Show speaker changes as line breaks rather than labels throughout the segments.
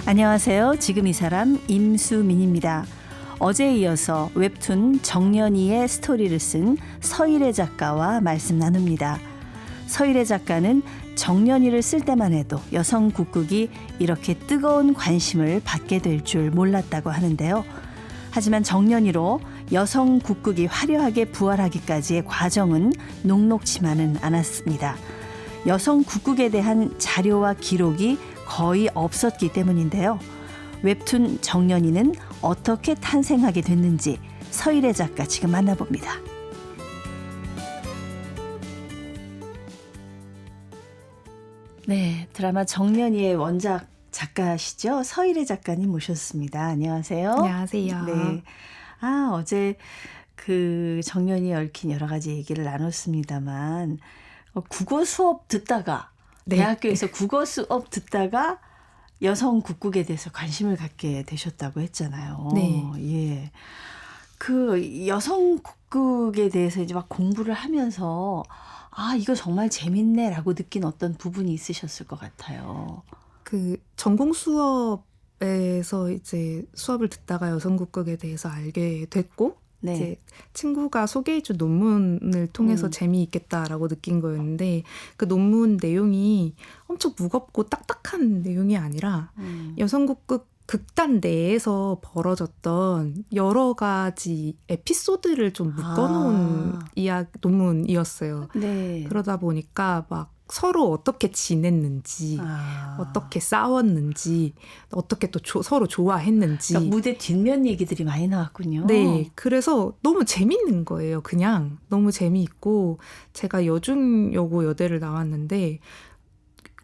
안녕하세요. 지금 이 사람 임수민입니다. 어제에 이어서 웹툰 정년이의 스토리를 쓴 서일의 작가와 말씀 나눕니다. 서일의 작가는 정년이를 쓸 때만 해도 여성 국극이 이렇게 뜨거운 관심을 받게 될 줄 몰랐다고 하는데요. 하지만 정년이로 여성 국극이 화려하게 부활하기까지의 과정은 녹록지만은 않았습니다. 여성 국극에 대한 자료와 기록이 거의 없었기 때문인데요. 웹툰 정년이는 어떻게 탄생하게 됐는지 서일의 작가 지금 만나봅니다. 네, 드라마 정년이의 원작 작가시죠. 서일의 작가님 모셨습니다. 안녕하세요.
안녕하세요.
네. 어제 그 정년이에 얽힌 여러 가지 얘기를 나눴습니다만 국어 수업 듣다가
네.
대학교에서 국어 수업 듣다가 여성 국극에 대해서 관심을 갖게 되셨다고 했잖아요.
네.
예. 그 여성 국극에 대해서 이제 막 공부를 하면서 이거 정말 재밌네라고 느낀 어떤 부분이 있으셨을 것 같아요.
그 전공 수업에서 이제 수업을 듣다가 여성국극에 대해서 알게 됐고,
네.
이제 친구가 소개해준 논문을 통해서 재미있겠다라고 느낀 거였는데, 그 논문 내용이 엄청 무겁고 딱딱한 내용이 아니라 여성국극 극단 내에서 벌어졌던 여러 가지 에피소드를 좀 묶어놓은 논문이었어요.
네.
그러다 보니까 막 서로 어떻게 지냈는지, 어떻게 싸웠는지, 어떻게 또 서로 좋아했는지.
그러니까 무대 뒷면 얘기들이 많이 나왔군요.
네. 그래서 너무 재밌는 거예요. 그냥 너무 재미있고, 제가 여중여고 여대를 나왔는데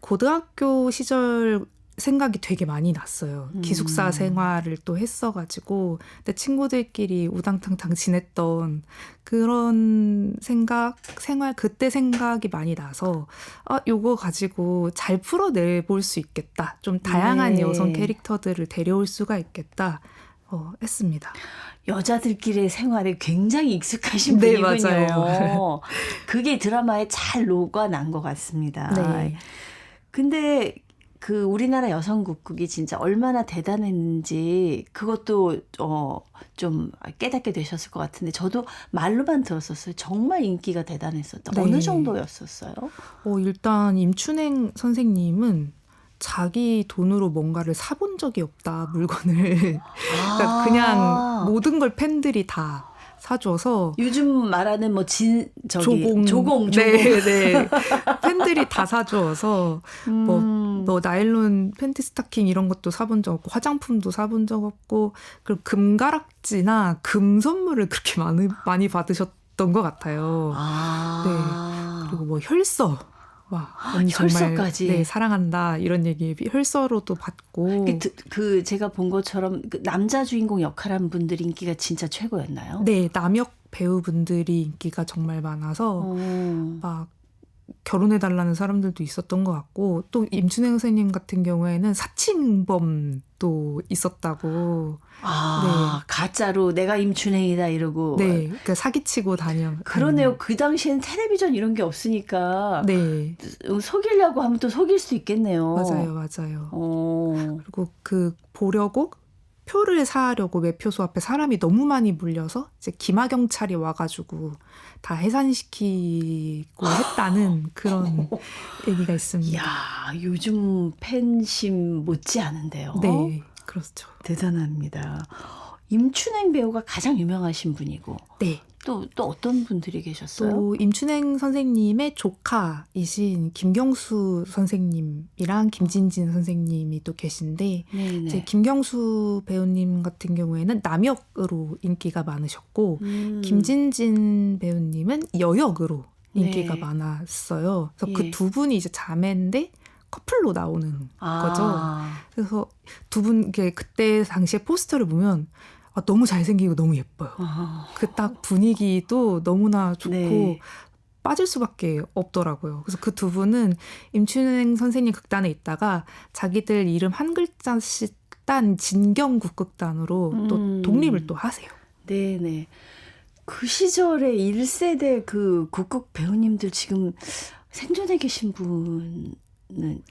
고등학교 시절 생각이 되게 많이 났어요. 기숙사 생활을 또 했어가지고, 근데 친구들끼리 우당탕탕 지냈던 그런 그때 생각이 많이 나서, 요거 가지고 잘 풀어내볼 수 있겠다. 좀 다양한
네.
여성 캐릭터들을 데려올 수가 있겠다. 했습니다.
여자들끼리의 생활에 굉장히 익숙하신
네,
분이군요.
맞아요.
그게 드라마에 잘 녹아난 것 같습니다.
네.
근데 그 우리나라 여성 국극이 진짜 얼마나 대단했는지 그것도 좀 깨닫게 되셨을 것 같은데, 저도 말로만 들었었어요. 정말 인기가 대단했었다.
네.
어느 정도였었어요?
일단 임춘행 선생님은 자기 돈으로 뭔가를 사본 적이 없다, 물건을. 그러니까 그냥 모든 걸 팬들이 다 사줘서.
요즘 말하는 조공.
네. 팬들이 다 사줘서 뭐 나일론 팬티 스타킹 이런 것도 사본 적 없고, 화장품도 사본 적 없고, 그리고 금가락지나 금 선물을 그렇게 많이 받으셨던 것 같아요. 네. 그리고 뭐 혈서.
혈서까지.
정말, 네, 사랑한다 이런 얘기 혈서로도 받고.
그 제가 본 것처럼 그 남자 주인공 역할한 분들이 인기가 진짜 최고였나요?
네, 남역 배우분들이 인기가 정말 많아서 막 결혼해달라는 사람들도 있었던 것 같고, 또 임춘행 선생님 같은 경우에는 사칭범도 있었다고.
네. 가짜로 내가 임춘행이다 이러고.
네, 그러니까 사기치고
그러네요. 그 당시에는 텔레비전 이런 게 없으니까.
네.
속이려고 하면 또 속일 수 있겠네요.
맞아요. 그리고 보려고 표를 사려고 매표소 앞에 사람이 너무 많이 몰려서 이제 기마경찰이 와가지고 다 해산시키고 했다는 그런 얘기가 있습니다.
이야, 요즘 팬심 못지 않은데요.
네, 그렇죠.
대단합니다. 임춘행 배우가 가장 유명하신 분이고.
네.
또 어떤 분들이 계셨어요?
또 임춘행 선생님의 조카이신 김경수 선생님이랑 김진진 선생님이 또 계신데, 이제 김경수 배우님 같은 경우에는 남역으로 인기가 많으셨고, 김진진 배우님은 여역으로 인기가 많았어요. 그래서 그 두 분이 이제 자매인데 커플로 나오는 거죠. 그래서 두 분, 그때 당시에 포스터를 보면 너무 잘생기고 너무 예뻐요. 그 딱 분위기도 너무나 좋고 빠질 수밖에 없더라고요. 그래서 그 두 분은 임춘행 선생님 극단에 있다가 자기들 이름 한 글자씩 딴 진경국극단으로 또 독립을 또 하세요.
네네. 그 시절에 1세대 그 국극 배우님들 지금 생존해 계신 분은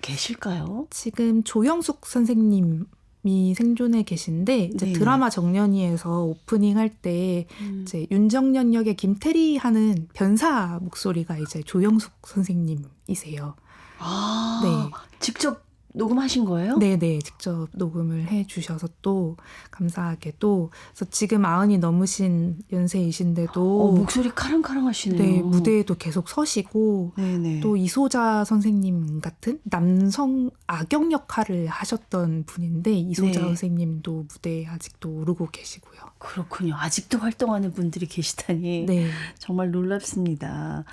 계실까요?
지금 조영숙 선생님 생존해 계신데 이제
네네.
드라마 정년이에서 오프닝 할 때 이제 윤정년 역의 김태리 하는 변사 목소리가 이제 조영숙 선생님이세요.
아,
네.
직접 녹음하신 거예요?
네네, 직접 녹음을 해주셔서 또 감사하게도 그래서 지금 90이 넘으신 연세이신데도
목소리 카랑카랑하시네요.
네, 무대에도 계속 서시고
네네.
또 이소자 선생님 같은 남성 악역 역할을 하셨던 분인데 이소자
네.
선생님도 무대에 아직도 오르고 계시고요.
그렇군요. 아직도 활동하는 분들이 계시다니
네.
정말 놀랍습니다.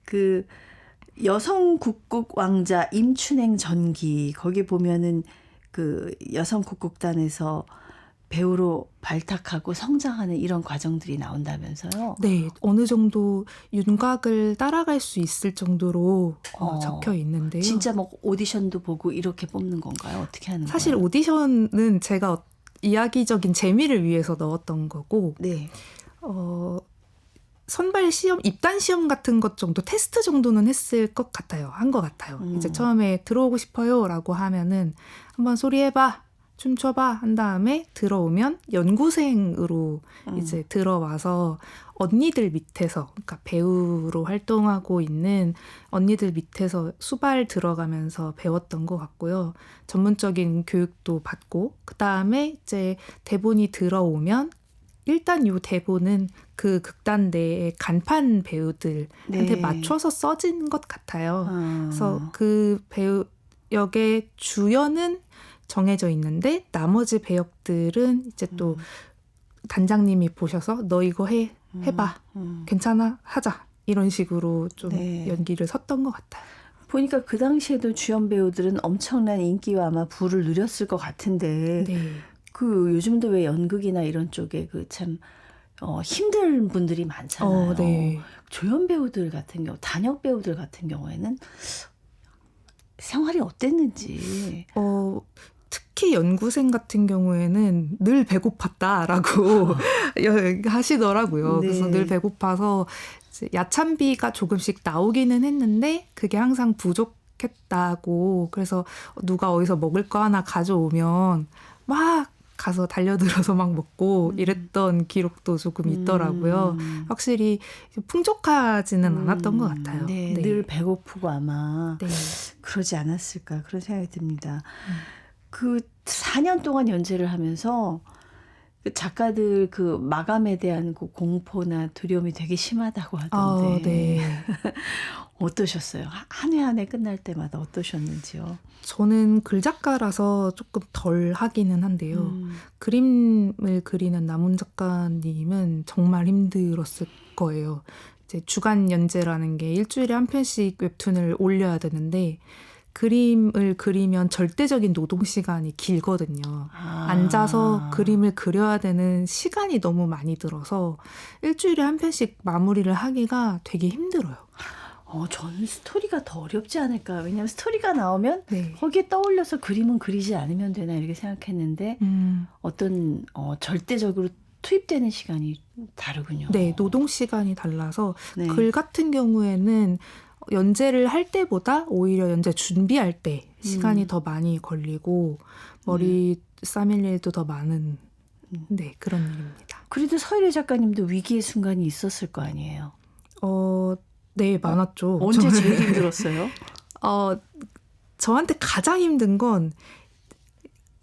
그 여성 국국 왕자 임춘행 전기 거기 보면은 그 여성 국국단에서 배우로 발탁하고 성장하는 이런 과정들이 나온다면서요?
네, 어느 정도 윤곽을 따라갈 수 있을 정도로 적혀 있는데요.
진짜 뭐 오디션도 보고 이렇게 뽑는 건가요? 어떻게 하는
사실
거예요?
오디션은 제가 이야기적인 재미를 위해서 넣었던 거고
네.
선발 시험, 입단 시험 같은 것 정도, 테스트 정도는 했을 것 같아요. 한 것 같아요. 이제 처음에 들어오고 싶어요라고 하면은 한번 소리해봐, 춤춰봐 한 다음에 들어오면 연구생으로 이제 들어와서 언니들 밑에서, 그러니까 배우로 활동하고 있는 언니들 밑에서 수발 들어가면서 배웠던 것 같고요. 전문적인 교육도 받고, 그 다음에 이제 대본이 들어오면 일단 요 대본은 그 극단 내의 간판 배우들한테 맞춰서 써진 것 같아요. 그래서 그 배우 역의 주연은 정해져 있는데 나머지 배역들은 이제 또 단장님이 보셔서 너 이거 해봐. 괜찮아? 하자. 이런 식으로 좀 연기를 섰던 것 같아요.
보니까 그 당시에도 주연 배우들은 엄청난 인기와 아마 부를 누렸을 것 같은데 그 요즘도 왜 연극이나 이런 쪽에 그 참 힘든 분들이 많잖아요. 조연 배우들 같은 경우, 단역 배우들 같은 경우에는 생활이 어땠는지.
특히 연구생 같은 경우에는 늘 배고팠다라고 하시더라고요. 그래서 늘 배고파서 이제 야찬비가 조금씩 나오기는 했는데 그게 항상 부족했다고. 그래서 누가 어디서 먹을 거 하나 가져오면 막 가서 달려들어서 막 먹고 이랬던 기록도 조금 있더라고요. 확실히 풍족하지는 않았던 것 같아요.
네, 늘 배고프고 아마 그러지 않았을까 그런 생각이 듭니다. 그 4년 동안 연재를 하면서 그 작가들 그 마감에 대한 그 공포나 두려움이 되게 심하다고 하던데 어떠셨어요? 한 해 한 해 끝날 때마다 어떠셨는지요?
저는 글작가라서 조금 덜 하기는 한데요. 그림을 그리는 남훈 작가님은 정말 힘들었을 거예요. 이제 주간 연재라는 게 일주일에 한 편씩 웹툰을 올려야 되는데 그림을 그리면 절대적인 노동 시간이 길거든요. 앉아서 그림을 그려야 되는 시간이 너무 많이 들어서 일주일에 한 편씩 마무리를 하기가 되게 힘들어요.
저는 스토리가 더 어렵지 않을까. 왜냐하면 스토리가 나오면 거기에 떠올려서 그림은 그리지 않으면 되나 이렇게 생각했는데 어떤 절대적으로 투입되는 시간이 다르군요.
네, 노동 시간이 달라서 글 같은 경우에는 연재를 할 때보다 오히려 연재 준비할 때 시간이 더 많이 걸리고 머리 싸맬 일도 더 많은 그런 일입니다.
그래도 서일의 작가님도 위기의 순간이 있었을 거 아니에요?
네, 많았죠.
언제 제일 힘들었어요?
저한테 가장 힘든 건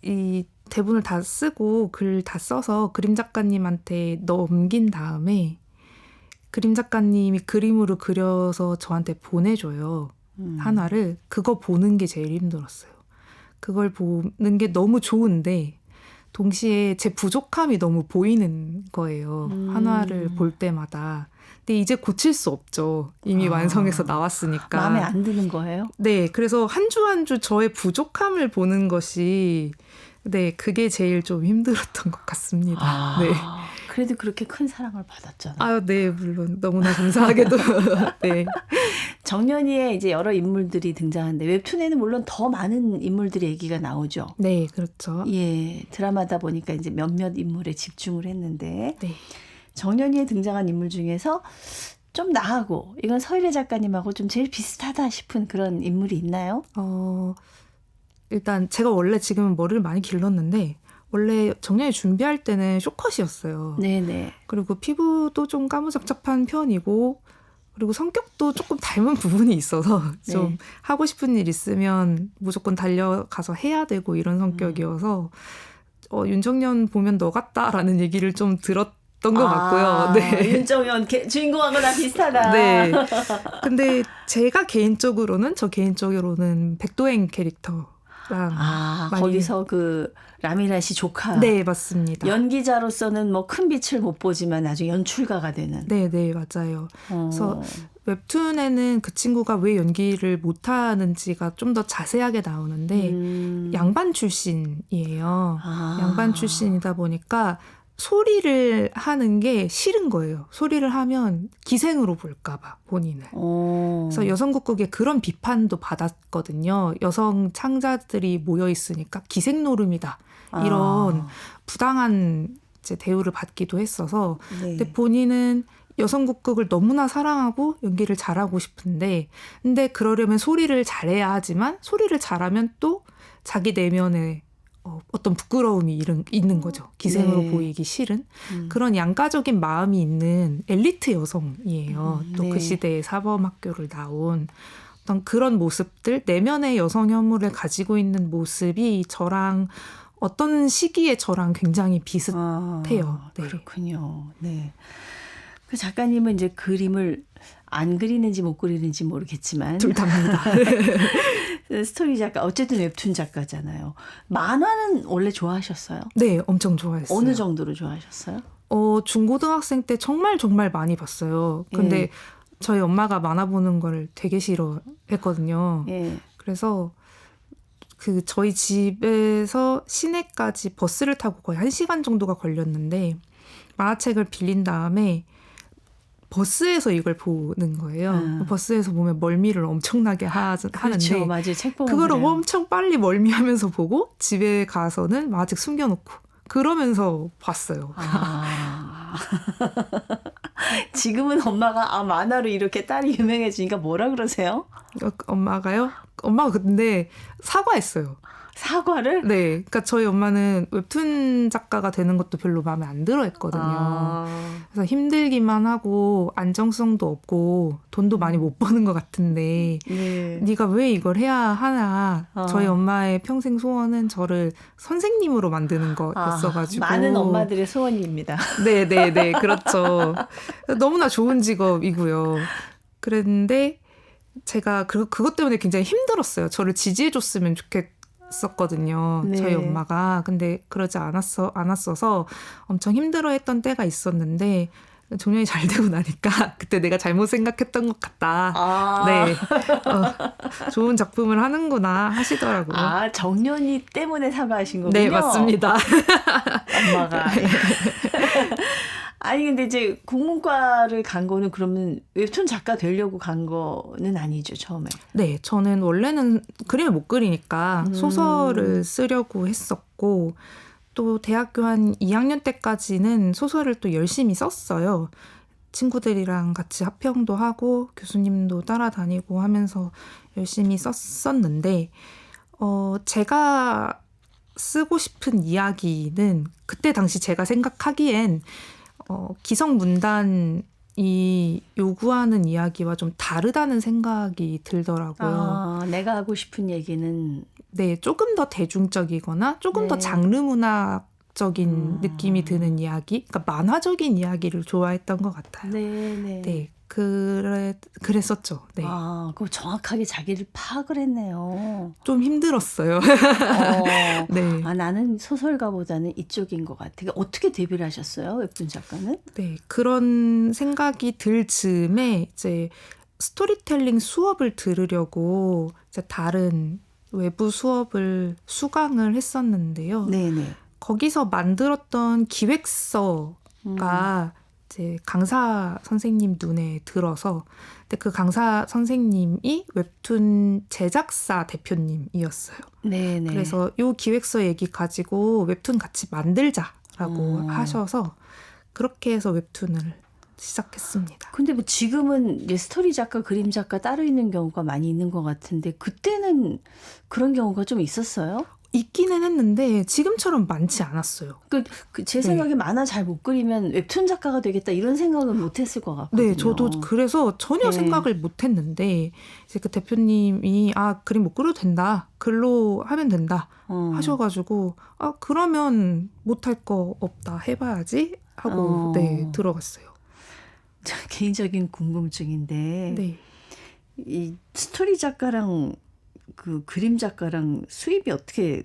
이 대본을 다 쓰고 글 다 써서 그림 작가님한테 넘긴 다음에 그림 작가님이 그림으로 그려서 저한테 보내줘요. 하나를. 그거 보는 게 제일 힘들었어요. 그걸 보는 게 너무 좋은데 동시에 제 부족함이 너무 보이는 거예요. 하나를 볼 때마다. 근데 이제 고칠 수 없죠. 이미 완성해서 나왔으니까.
마음에 안 드는 거예요?
네. 그래서 한 주 한 주 저의 부족함을 보는 것이 그게 제일 좀 힘들었던 것 같습니다. 네.
그래도 그렇게 큰 사랑을 받았잖아요.
네, 물론 너무나 감사하게도. 네.
정년이에 이제 여러 인물들이 등장하는데 웹툰에는 물론 더 많은 인물들의 얘기가 나오죠.
네, 그렇죠.
예, 드라마다 보니까 이제 몇몇 인물에 집중을 했는데 정년이에 등장한 인물 중에서 좀 나하고 이건 서일의 작가님하고 좀 제일 비슷하다 싶은 그런 인물이 있나요?
일단 제가 원래 지금은 머리를 많이 길렀는데 원래 정년이 준비할 때는 쇼컷이었어요.
네네.
그리고 피부도 좀 까무잡잡한 편이고 그리고 성격도 조금 닮은 부분이 있어서 좀
네.
하고 싶은 일 있으면 무조건 달려가서 해야 되고 이런 성격이어서 윤정연 보면 너 같다라는 얘기를 좀 들었던 것 같고요. 네.
윤정연 주인공하고 나 비슷하다.
네. 근데 제가 개인적으로는 백도행 캐릭터랑 많이
거기서 그 라미라 씨 조카.
네, 맞습니다.
연기자로서는 뭐 큰 빛을 못 보지만 나중에 연출가가 되는.
네, 맞아요. 그래서 웹툰에는 그 친구가 왜 연기를 못하는지가 좀 더 자세하게 나오는데 양반 출신이에요. 양반 출신이다 보니까 소리를 하는 게 싫은 거예요. 소리를 하면 기생으로 볼까 봐 본인을. 그래서 여성국극에 그런 비판도 받았거든요. 여성 창자들이 모여 있으니까 기생 노름이다. 이런 부당한 이제 대우를 받기도 했어서
네.
근데 본인은 여성국극을 너무나 사랑하고 연기를 잘하고 싶은데 근데 그러려면 소리를 잘해야 하지만 소리를 잘하면 또 자기 내면에 어떤 부끄러움이 있는 거죠. 기생으로
네.
보이기 싫은 그런 양가적인 마음이 있는 엘리트 여성이에요. 또 그
네.
시대의 사범학교를 나온 어떤 그런 모습들, 내면의 여성 혐오를 가지고 있는 모습이 저랑 어떤 시기에 저랑 굉장히 비슷해요. 네.
그렇군요. 네. 그 작가님은 이제 그림을 안 그리는지 못 그리는지 모르겠지만
둘 다입니다.
스토리 작가, 어쨌든 웹툰 작가잖아요. 만화는 원래 좋아하셨어요?
네, 엄청 좋아했어요.
어느 정도로 좋아하셨어요?
중고등학생 때 정말 많이 봤어요. 근데 저희 엄마가 만화 보는 걸 되게 싫어했거든요. 그래서 저희 집에서 시내까지 버스를 타고 거의 1시간 정도가 걸렸는데 만화책을 빌린 다음에 버스에서 이걸 보는 거예요. 버스에서 보면 멀미를 엄청나게 하는데
그렇죠. 맞아요. 책 보면
그걸
그래요.
엄청 빨리 멀미하면서 보고 집에 가서는 만화책 숨겨놓고 그러면서 봤어요.
지금은 엄마가 만화로 이렇게 딸이 유명해지니까 뭐라 그러세요?
엄마가요? 엄마가 근데 사과했어요.
사과를?
네. 그러니까 저희 엄마는 웹툰 작가가 되는 것도 별로 마음에 안 들어 했거든요. 그래서 힘들기만 하고 안정성도 없고 돈도 많이 못 버는 것 같은데 네가 왜 이걸 해야 하나. 저희 엄마의 평생 소원은 저를 선생님으로 만드는 거였어가지고.
많은 엄마들의 소원입니다.
네. 그렇죠. 너무나 좋은 직업이고요. 그랬는데 제가 그것 때문에 굉장히 힘들었어요. 저를 지지해줬으면 좋겠었거든요.
네.
저희 엄마가. 근데 그러지 않았어서 엄청 힘들어했던 때가 있었는데 정년이 잘 되고 나니까 그때 내가 잘못 생각했던 것 같다. 네, 좋은 작품을 하는구나 하시더라고요.
정년이 때문에 사과하신 거군요.
네, 맞습니다.
엄마가. 아니 근데 이제 국문과를 간 거는 그러면 웹툰 작가 되려고 간 거는 아니죠, 처음에?
네, 저는 원래는 그림을 못 그리니까 소설을 쓰려고 했었고 또 대학교 한 2학년 때까지는 소설을 또 열심히 썼어요. 친구들이랑 같이 합평도 하고 교수님도 따라다니고 하면서 열심히 썼었는데 제가 쓰고 싶은 이야기는 그때 당시 제가 생각하기엔 기성문단이 요구하는 이야기와 좀 다르다는 생각이 들더라고요.
내가 하고 싶은 얘기는
네, 조금 더 대중적이거나 조금 더 장르 문학적인 느낌이 드는 이야기, 그러니까 만화적인 이야기를 좋아했던 것 같아요. 네, 그랬었죠. 네.
그럼 정확하게 자기를 파악을 했네요.
좀 힘들었어요. 네.
나는 소설가보다는 이쪽인 것 같아요. 어떻게 데뷔를 하셨어요, 웹툰 작가는?
네, 그런 생각이 들 즈음에 이제 스토리텔링 수업을 들으려고 이제 다른 외부 수업을 수강을 했었는데요.
네네.
거기서 만들었던 기획서가 이제 강사 선생님 눈에 들어서 근데 그 강사 선생님이 웹툰 제작사 대표님이었어요.
네네.
그래서 이 기획서 얘기 가지고 웹툰 같이 만들자라고 하셔서 그렇게 해서 웹툰을 시작했습니다.
근데 뭐 지금은 이제 스토리 작가, 그림 작가 따로 있는 경우가 많이 있는 것 같은데 그때는 그런 경우가 좀 있었어요?
있기는 했는데 지금처럼 많지 않았어요.
제 생각에 만화 잘 못 그리면 웹툰 작가가 되겠다 이런 생각은 못 했을 것 같거든요.
네, 저도 그래서 전혀 생각을 못 했는데 이제 그 대표님이 그림 못 그려도 된다. 글로 하면 된다. 하셔가지고 그러면 못할 거 없다. 해봐야지 하고 네, 들어갔어요.
개인적인 궁금증인데
네.
이 스토리 작가랑 그 그림 작가랑 수입이 어떻게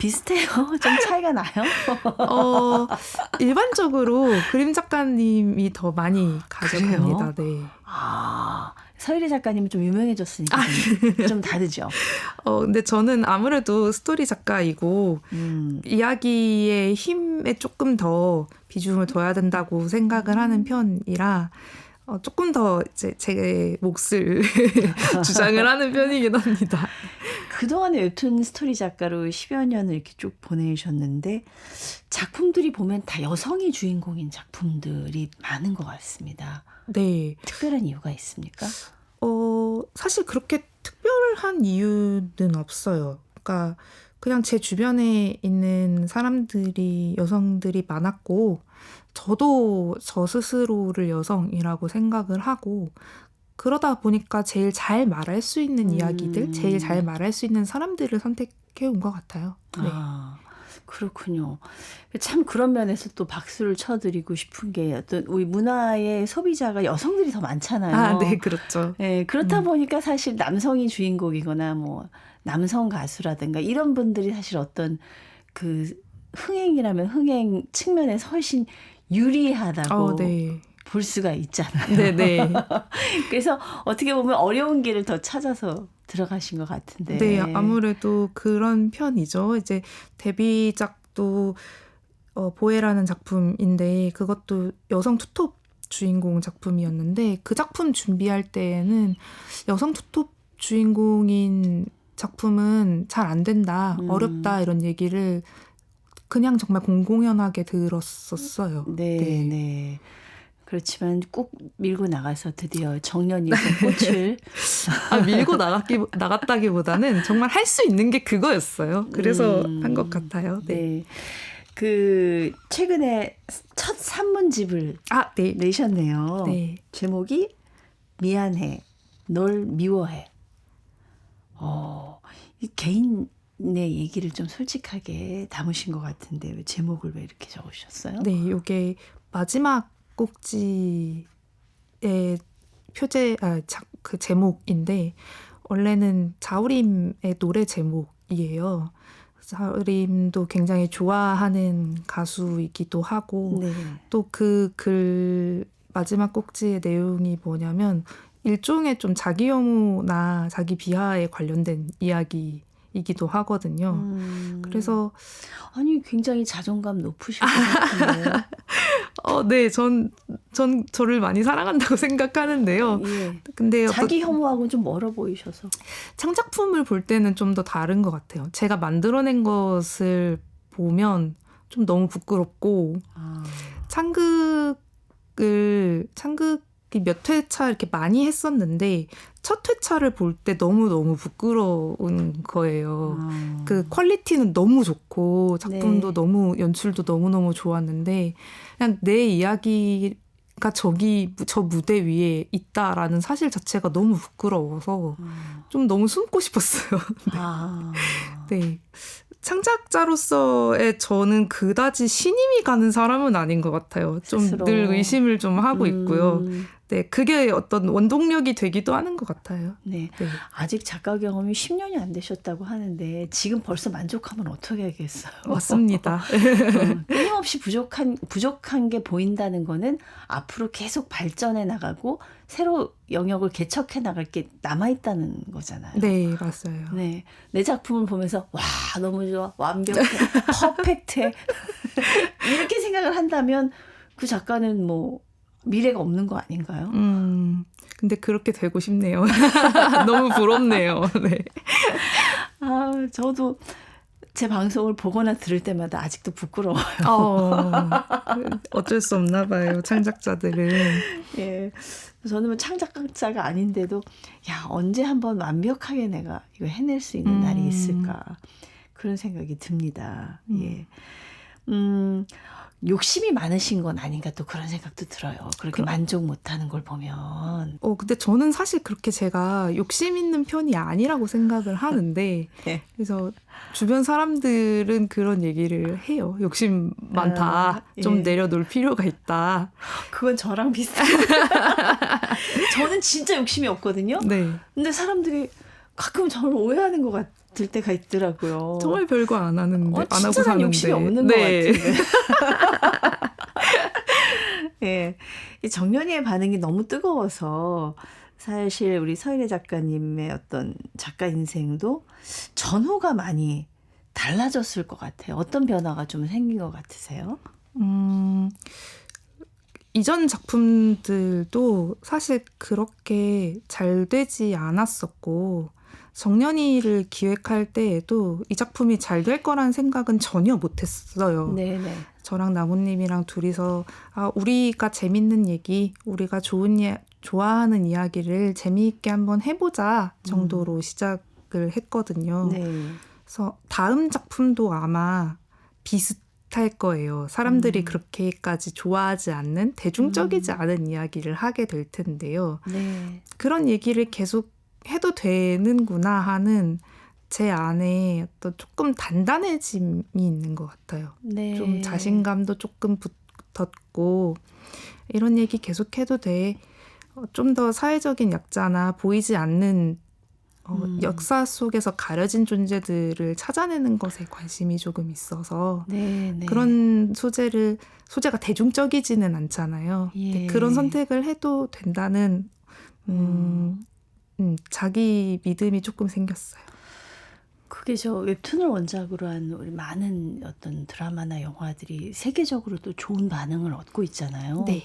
비슷해요? 좀 차이가 나요?
일반적으로 그림 작가님이 더 많이 가져갑니다. 네.
서일의 작가님은 좀 유명해졌으니까 좀 다르죠.
근데 저는 아무래도 스토리 작가이고 이야기의 힘에 조금 더 비중을 둬야 된다고 생각을 하는 편이라 조금 더 제 몫을 주장을 하는 편이긴 합니다.
그동안에 웹툰 스토리 작가로 10여 년을 이렇게 쭉 보내셨는데 작품들이 보면 다 여성이 주인공인 작품들이 많은 것 같습니다.
네.
특별한 이유가 있습니까?
사실 그렇게 특별한 이유는 없어요. 그러니까 그냥 제 주변에 있는 사람들이 여성들이 많았고 저도 저 스스로를 여성이라고 생각을 하고 그러다 보니까 제일 잘 말할 수 있는 이야기들, 제일 잘 말할 수 있는 사람들을 선택해 온 것 같아요. 네.
그렇군요. 참 그런 면에서 또 박수를 쳐드리고 싶은 게 어떤 우리 문화의 소비자가 여성들이 더 많잖아요.
네, 그렇죠.
네, 그렇다 보니까 사실 남성이 주인공이거나 뭐 남성 가수라든가 이런 분들이 사실 어떤 그 흥행이라면 흥행 측면에서 훨씬 유리하다고
네.
볼 수가 있잖아요.
네네.
그래서 어떻게 보면 어려운 길을 더 찾아서 들어가신 것 같은데.
네, 아무래도 그런 편이죠. 이제 데뷔작도 보혜라는 작품인데 그것도 여성 투톱 주인공 작품이었는데 그 작품 준비할 때에는 여성 투톱 주인공인 작품은 잘 안 된다, 어렵다 이런 얘기를 그냥 정말 공공연하게 들었었어요.
네. 그렇지만 꼭 밀고 나가서 드디어 정년이의 꽃을
밀고 나갔다기보다는 정말 할 수 있는 게 그거였어요. 그래서 한 것 같아요. 네.
그 최근에 첫 산문집을
네.
내셨네요.
네.
제목이 미안해, 널 미워해. 이 개인의 얘기를 좀 솔직하게 담으신 것 같은데 왜 제목을 왜 이렇게 적으셨어요?
네, 이게 마지막 꼭지의 그 제목인데 원래는 자우림의 노래 제목이에요. 자우림도 굉장히 좋아하는 가수이기도 하고 또 그 글 마지막 꼭지의 내용이 뭐냐면 일종의 좀 자기 혐오나 자기 비하에 관련된 이야기이기도 하거든요. 그래서
굉장히 자존감 높으실 것 같은데요.
네, 전 저를 많이 사랑한다고 생각하는데요.
예.
근데
자기 혐오하고는 좀 멀어 보이셔서
창작품을 볼 때는 좀 더 다른 것 같아요. 제가 만들어낸 것을 보면 좀 너무 부끄럽고 창극이 몇 회차 이렇게 많이 했었는데 첫 회차를 볼 때 너무 부끄러운 거예요. 그 퀄리티는 너무 좋고 작품도 너무 연출도 너무 좋았는데 그냥 내 이야기가 저 무대 위에 있다라는 사실 자체가 너무 부끄러워서 좀 너무 숨고 싶었어요. 네. 창작자로서의 저는 그다지 신임이 가는 사람은 아닌 것 같아요. 좀 늘 의심을 좀 하고 있고요. 네, 그게 어떤 원동력이 되기도 하는 것 같아요.
네. 아직 작가 경험이 10년이 안 되셨다고 하는데 지금 벌써 만족하면 어떻게 하겠어요?
맞습니다.
끊임없이 부족한 게 보인다는 거는 앞으로 계속 발전해 나가고 새로 영역을 개척해 나갈 게 남아있다는 거잖아요.
네, 맞아요.
네, 내 작품을 보면서 와 너무 좋아, 완벽해, 퍼펙트해 이렇게 생각을 한다면 그 작가는 뭐 미래가 없는 거 아닌가요?
근데 그렇게 되고 싶네요. 너무 부럽네요. 네.
저도 제 방송을 보거나 들을 때마다 아직도 부끄러워요.
어쩔 수 없나 봐요. 창작자들은.
예, 저는 뭐 창작자가 아닌데도 야 언제 한번 완벽하게 내가 이거 해낼 수 있는 날이 있을까 그런 생각이 듭니다. 예, 욕심이 많으신 건 아닌가 또 그런 생각도 들어요. 그렇게 만족 못하는 걸 보면.
근데 저는 사실 그렇게 제가 욕심 있는 편이 아니라고 생각을 하는데
네.
그래서 주변 사람들은 그런 얘기를 해요. 욕심 많다. 좀
예.
내려놓을 필요가 있다.
그건 저랑 비슷해요. 저는 진짜 욕심이 없거든요.
네.
근데 사람들이 가끔 저를 오해하는 것 같을 때가 있더라고요.
정말 별거 안 하는데 안 하고
진짜
사는데.
욕심이 없는
네.
것 같은데. 예, 이 정연이의 반응이 너무 뜨거워서 사실 우리 서일의 작가님의 어떤 작가 인생도 전후가 많이 달라졌을 것 같아요. 어떤 변화가 좀 생긴 것 같으세요?
이전 작품들도 사실 그렇게 잘 되지 않았었고 정연이를 기획할 때에도 이 작품이 잘 될 거란 생각은 전혀 못했어요.
네네.
저랑 나무님이랑 둘이서 우리가 재밌는 얘기, 우리가 좋아하는 이야기를 재미있게 한번 해보자 정도로 시작을 했거든요.
네.
그래서 다음 작품도 아마 비슷할 거예요. 사람들이 그렇게까지 좋아하지 않는 대중적이지 않은 이야기를 하게 될 텐데요.
네.
그런 얘기를 계속 해도 되는구나 하는 제 안에 어떤 조금 단단해짐이 있는 것 같아요.
네.
좀 자신감도 조금 붙었고 이런 얘기 계속해도 돼. 좀 더 사회적인 약자나 보이지 않는 역사 속에서 가려진 존재들을 찾아내는 것에 관심이 조금 있어서
네.
그런 소재가 대중적이지는 않잖아요.
예.
그런 선택을 해도 된다는 자기 믿음이 조금 생겼어요.
그게 저 웹툰을 원작으로 한 우리 많은 어떤 드라마나 영화들이 세계적으로 또 좋은 반응을 얻고 있잖아요.
네.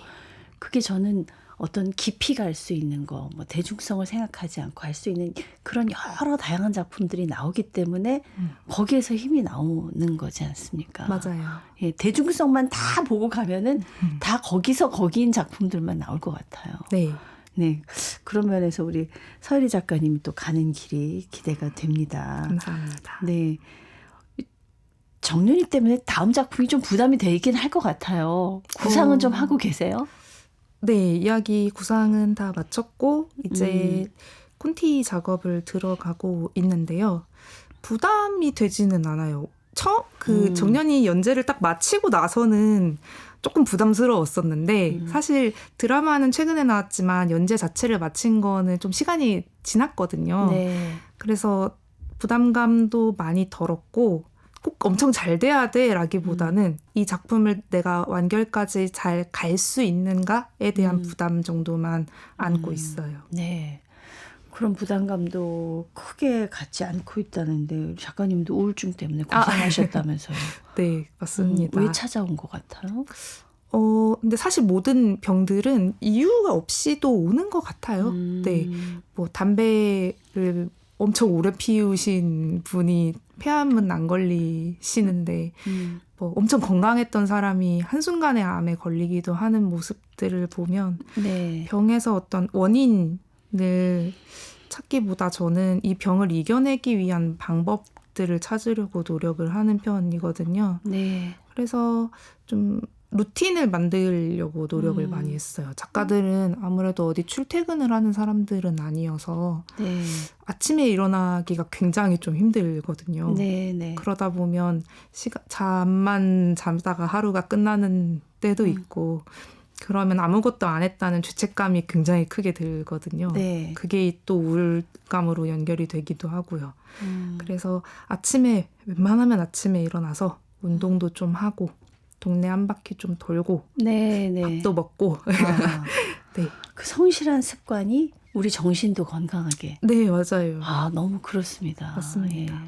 그게 저는 어떤 깊이가 할 수 있는 거, 뭐 대중성을 생각하지 않고 할 수 있는 그런 여러 다양한 작품들이 나오기 때문에 거기에서 힘이 나오는 거지 않습니까?
맞아요.
예, 대중성만 다 보고 가면은 다 거기인 작품들만 나올 것 같아요.
네.
네, 그런 면에서 우리 서일이 작가님이 또 가는 길이 기대가 됩니다.
감사합니다.
네, 정연이 때문에 다음 작품이 좀 부담이 되긴 할 것 같아요. 구상은 좀 하고 계세요?
네, 이야기 구상은 다 마쳤고 이제 콘티 작업을 들어가고 있는데요. 부담이 되지는 않아요. 정연이 연재를 딱 마치고 나서는 조금 부담스러웠었는데 사실 드라마는 최근에 나왔지만 연재 자체를 마친 거는 좀 시간이 지났거든요.
네.
그래서 부담감도 많이 덜었고 꼭 엄청 잘 돼야 돼라기보다는 이 작품을 내가 완결까지 잘 갈 수 있는가에 대한 부담 정도만 안고 있어요.
네. 그런 부담감도 크게 갖지 않고 있다는데 우리 작가님도 우울증 때문에 고생하셨다면서요.
네, 맞습니다.
왜 찾아온 것 같아요?
근데 사실 모든 병들은 이유가 없이도 오는 것 같아요. 네, 뭐 담배를 엄청 오래 피우신 분이 폐암은 안 걸리시는데 뭐 엄청 건강했던 사람이 한순간에 암에 걸리기도 하는 모습들을 보면
네.
병에서 어떤 원인을 찾기보다 저는 이 병을 이겨내기 위한 방법들을 찾으려고 노력을 하는 편이거든요.
네.
그래서 좀 루틴을 만들려고 노력을 많이 했어요. 작가들은 아무래도 어디 출퇴근을 하는 사람들은 아니어서
네.
아침에 일어나기가 굉장히 좀 힘들거든요.
네.
그러다 보면 잠만 잠다가 하루가 끝나는 때도 있고 그러면 아무것도 안 했다는 죄책감이 굉장히 크게 들거든요.
네.
그게 또 우울감으로 연결이 되기도 하고요. 그래서 웬만하면 아침에 일어나서 운동도 좀 하고 동네 한 바퀴 좀 돌고
네.
밥도 먹고 네.
그 성실한 습관이 우리 정신도 건강하게.
네, 맞아요.
너무 그렇습니다.
맞습니다.
예.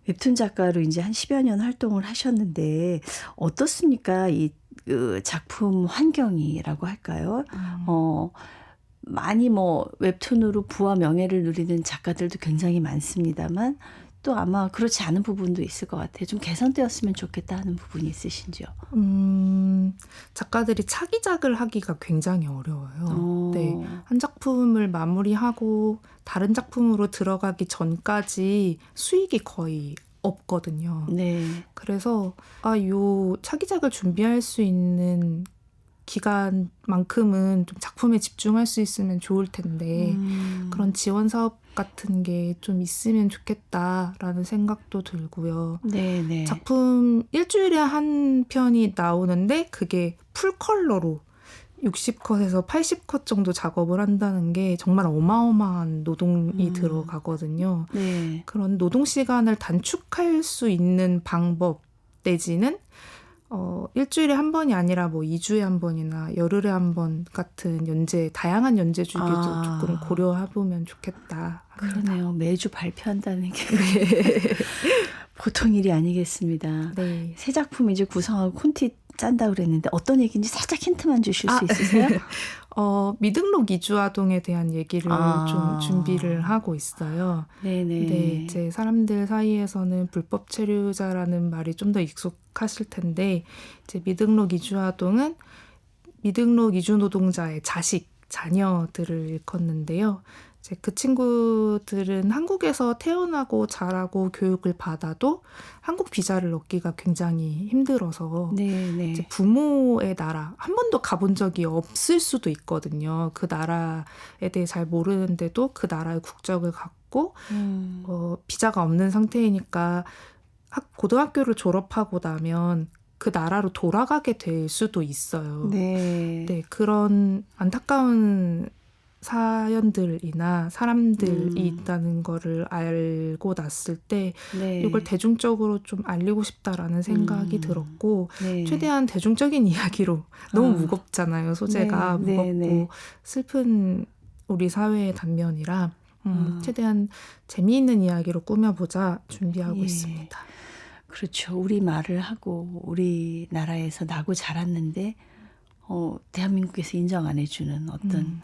웹툰 작가로 이제 한 10여 년 활동을 하셨는데 어떻습니까? 그 작품 환경이라고 할까요? 많이 뭐 웹툰으로 부와 명예를 누리는 작가들도 굉장히 많습니다만 또 아마 그렇지 않은 부분도 있을 것 같아요. 좀 개선되었으면 좋겠다 하는 부분이 있으신지요?
작가들이 차기작을 하기가 굉장히 어려워요. 네, 한 작품을 마무리하고 다른 작품으로 들어가기 전까지 수익이 거의 없거든요.
네.
그래서 요 차기작을 준비할 수 있는 기간만큼은 좀 작품에 집중할 수 있으면 좋을 텐데 그런 지원 사업 같은 게 좀 있으면 좋겠다라는 생각도 들고요.
네네.
작품 일주일에 한 편이 나오는데 그게 풀컬러로 60컷에서 80컷 정도 작업을 한다는 게 정말 어마어마한 노동이 들어가거든요.
네.
그런 노동 시간을 단축할 수 있는 방법 내지는 일주일에 한 번이 아니라 뭐 2주에 한 번이나 열흘에 한 번 같은 다양한 연재 주기도 조금 고려해보면 좋겠다.
그러네요. 매주 발표한다는 게 네. 보통 일이 아니겠습니다.
네.
새 작품 이제 구성하고 콘티 짠다 그랬는데 어떤 얘기인지 살짝 힌트만 주실 수 있으세요?
미등록 이주아동에 대한 얘기를 좀 준비를 하고 있어요.
네네.
네, 이제 사람들 사이에서는 불법 체류자라는 말이 좀 더 익숙하실 텐데, 이제 미등록 이주아동은 미등록 이주 노동자의 자녀들을 일컫는데요. 이제 그 친구들은 한국에서 태어나고 자라고 교육을 받아도 한국 비자를 얻기가 굉장히 힘들어서 이제 부모의 나라 한 번도 가본 적이 없을 수도 있거든요. 그 나라에 대해 잘 모르는데도 그 나라의 국적을 갖고 비자가 없는 상태이니까 고등학교를 졸업하고 나면 그 나라로 돌아가게 될 수도 있어요. 네, 그런 안타까운 사연들이나 사람들이 있다는 거를 알고 났을 때 이걸 대중적으로 좀 알리고 싶다라는 생각이 들었고 최대한 대중적인 이야기로 너무 무겁잖아요. 소재가 무겁고 슬픈 우리 사회의 단면이라 최대한 재미있는 이야기로 꾸며보자 준비하고 있습니다.
그렇죠. 우리 말을 하고 우리나라에서 나고 자랐는데 대한민국에서 인정 안 해주는 어떤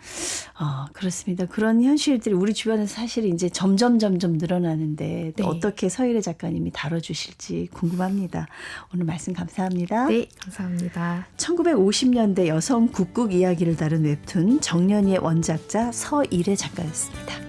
그렇습니다. 그런 현실들이 우리 주변에서 사실 이제 점점 늘어나는데 어떻게 서일의 작가님이 다뤄주실지 궁금합니다. 오늘 말씀 감사합니다.
네, 감사합니다.
1950년대 여성 국국 이야기를 다룬 웹툰 정년이의 원작자 서일의 작가였습니다.